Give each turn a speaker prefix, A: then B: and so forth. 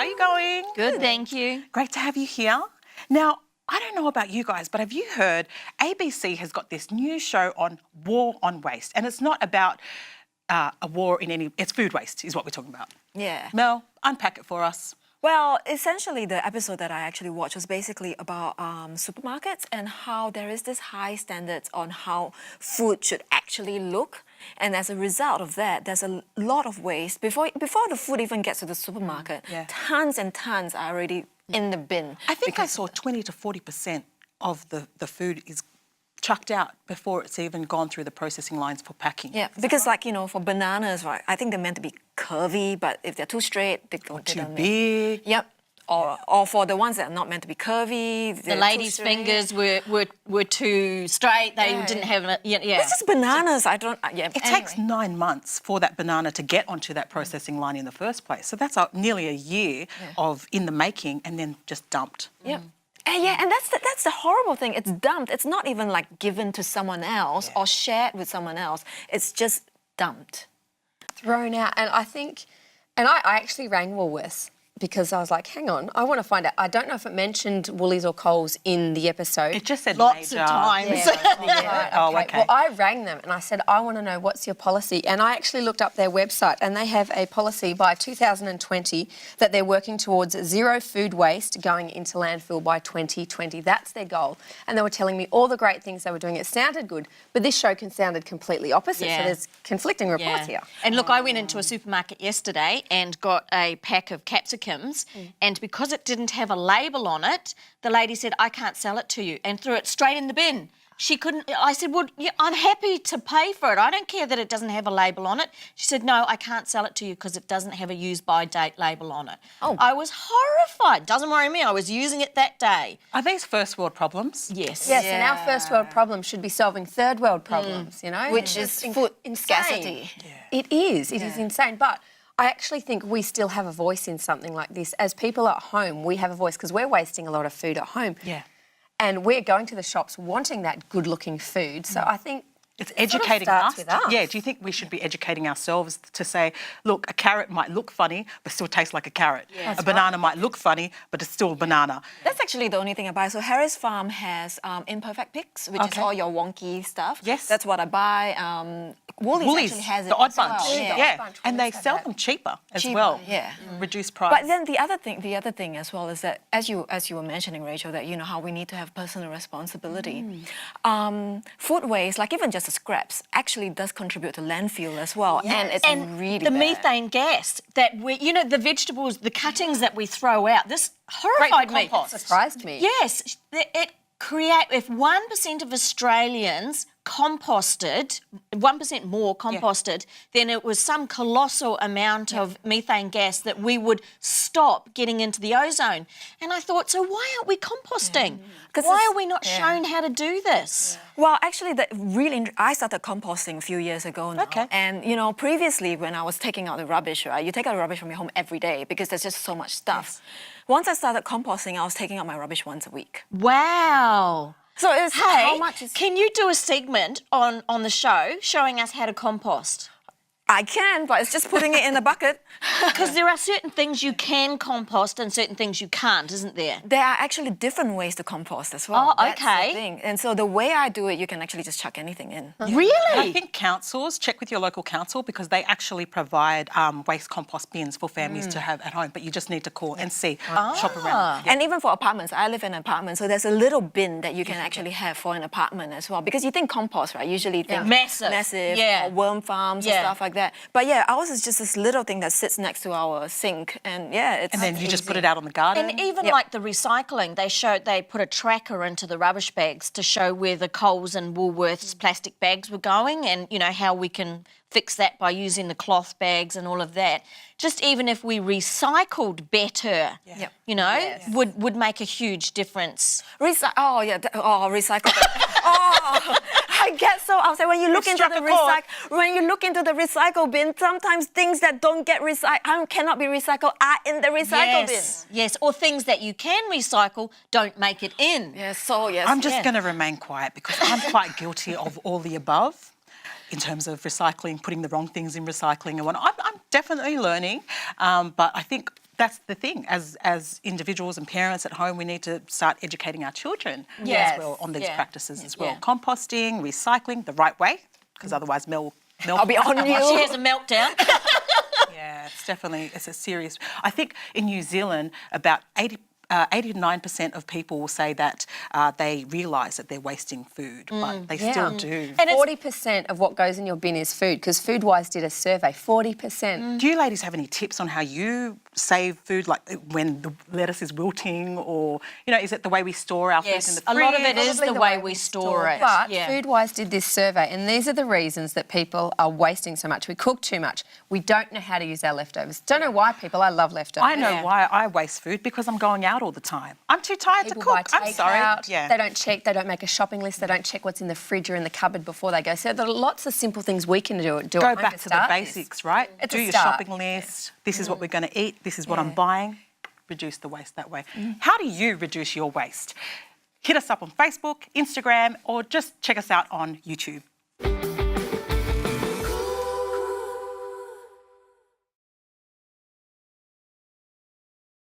A: are you going?
B: Good, thank you.
A: Great to have you here. Now, I don't know about you guys, but have you heard ABC has got this new show on war on waste? And it's not about a war in any... It's food waste is what we're talking about.
C: Yeah.
A: Mel, unpack it for us.
C: Well, essentially, the episode that I actually watched was basically about supermarkets and how there is this high standards on how food should actually look. And as a result of that, there's a lot of waste. Before the food even gets to the supermarket, tons and tons are already in the bin.
A: I think I saw 20 to 40% of the food is chucked out before it's even gone through the processing lines for packing.
C: Yeah, because like, you know, for bananas, right, I think they're meant to be curvy, but if they're too straight, they don't...
A: Too big.
C: Yep. Or for the ones that are not meant to be curvy.
B: The ladies' fingers were too straight. They didn't have...
C: It's just bananas. I don't...
A: It takes 9 months for that banana to get onto that processing line in the first place. So that's nearly a year of in the making and then just dumped.
C: Yep. And that's the horrible thing. It's dumped. It's not even like given to someone else or shared with someone else. It's just dumped.
D: Thrown out. And I think... And I actually rang Woolworths because I was like, hang on, I want to find out. I don't know if it mentioned Woolies or Coles in the episode.
A: It just said
B: lots
A: major.
B: of times.
D: Right,
A: Oh, okay.
D: Well, I rang them and I said, I want to know what's your policy. And I actually looked up their website and they have a policy by 2020 that they're working towards zero food waste going into landfill by 2020. That's their goal. And they were telling me all the great things they were doing. It sounded good, but this show sounded completely opposite. So there's conflicting reports here.
B: And look, I went into a supermarket yesterday and got a pack of capsicums and because it didn't have a label on it, the lady said, I can't sell it to you, and threw it straight in the bin. She couldn't... I said, well, yeah, I'm happy to pay for it. I don't care that it doesn't have a label on it. She said, no, I can't sell it to you because it doesn't have a use-by date label on it. Oh. I was horrified. Doesn't worry me. I was using it that day.
A: Are these first world problems?
B: Yes.
D: Yes, and our first world problem should be solving third world problems, you know?
C: Which is food scarcity.
D: It is. It is insane. But I actually think we still have a voice in something like this. As people at home, we have a voice because we're wasting a lot of food at home.
A: Yeah.
D: And we're going to the shops wanting that good-looking food. So I think
A: it's educating us.
D: with us.
A: Yeah, do you think we should be educating ourselves to say, look, a carrot might look funny but still tastes like a carrot. Yeah. A banana might look funny but it's still a banana.
C: That's actually the only thing I buy. So Harris Farm has imperfect pigs, which is all your wonky stuff.
A: Yes.
C: That's what I buy. Woolies actually has it
A: the odd
C: as
A: bunch.
C: well.
A: Yeah. And they sell them cheaper as well.
C: Yeah.
A: Reduced price.
C: But then the other thing as well is that as you were mentioning, Rachel, that you know how we need to have personal responsibility. Food waste, like even just the scraps, actually does contribute to landfill as well. Yes. And it's really
B: the
C: bad.
B: methane gas that we, you know, the vegetables, the cuttings that we throw out. This horrified me.
D: surprised me.
B: Yes, it create if 1% of Australians composted, 1% more composted, then it was some colossal amount of methane gas that we would stop getting into the ozone. And I thought, so why aren't we composting? Why are we not shown how to do this?
C: Well, actually, I started composting a few years ago now.
A: Okay.
C: And, you know, previously when I was taking out the rubbish, right, you take out the rubbish from your home every day because there's just so much stuff. Yes. Once I started composting, I was taking out my rubbish once a week.
B: Wow.
C: So it's how much is...
B: Can you do a segment on the show showing us how to compost?
C: I can, but it's just putting it in a bucket.
B: Because there are certain things you can compost and certain things you can't, isn't there?
C: There are actually different ways to compost as well.
B: Oh,
C: That's
B: okay.
C: the thing. And so the way I do it, you can actually just chuck anything in.
B: Really?
A: I think councils, check with your local council because they actually provide waste compost bins for families to have at home, but you just need to call and see, shop around.
C: And even for apartments, I live in an apartment, so there's a little bin that you can actually have for an apartment as well. Because you think compost, right? Usually you think massive or worm farms and stuff like that. But yeah, ours is just this little thing that sits next to our sink, and it's
A: and then you just put it out on the garden.
B: And even like the recycling, they put a tracker into the rubbish bags to show where the Coles and Woolworths plastic bags were going, and you know how we can fix that by using the cloth bags and all of that. Just even if we recycled better, you know, would make a huge difference.
C: Recycle. I get so upset when you look into the recycle bin. Sometimes things that don't get recycled, cannot be recycled, are in the recycle bin.
B: Yes, or things that you can recycle don't make it in.
C: Yes,
A: I'm just going to remain quiet because I'm quite guilty of all the above. In terms of recycling, putting the wrong things in recycling and whatnot. I'm definitely learning, but I think that's the thing. As individuals and parents at home, we need to start educating our children
B: Yes.
A: as well on these
B: Yeah.
A: practices as well.
B: Yeah.
A: Composting, recycling the right way, because otherwise Mel
C: I'll be on you.
B: She has a meltdown.
A: Yeah, it's a serious. I think in New Zealand, about 89% of people will say that they realise that they're wasting food, but they still do.
B: And it's
D: 40% of what goes in your bin is food, because Foodwise did a survey. 40%.
A: Do you ladies have any tips on how you save food, like when the lettuce is wilting, or is it the way we store our food in
B: yes,
A: the
B: a
A: fridge?
B: lot of it is
D: Probably
B: the way we store it.
D: But
B: yeah.
D: Foodwise did this survey, and these are the reasons that people are wasting so much. We cook too much. We don't know how to use our leftovers. Don't know why people. I love leftovers.
A: I know why I waste food, because I'm going out all the time. I'm too tired
D: People
A: to cook.
D: buy
A: I'm sorry.
D: takeout.
A: Yeah.
D: They don't check. They don't make a shopping list. They don't check what's in the fridge or in the cupboard before they go. So there are lots of simple things we can do.
A: Go
D: at home
A: back to the
D: start this.
A: basics, right?
D: It's
A: Do
D: a
A: your
D: start.
A: shopping list. This is what we're going to eat. This is what I'm
C: Yeah.
A: buying. Reduce the waste that way. How do you reduce your waste? Hit us up on Facebook, Instagram, or just check us out on YouTube.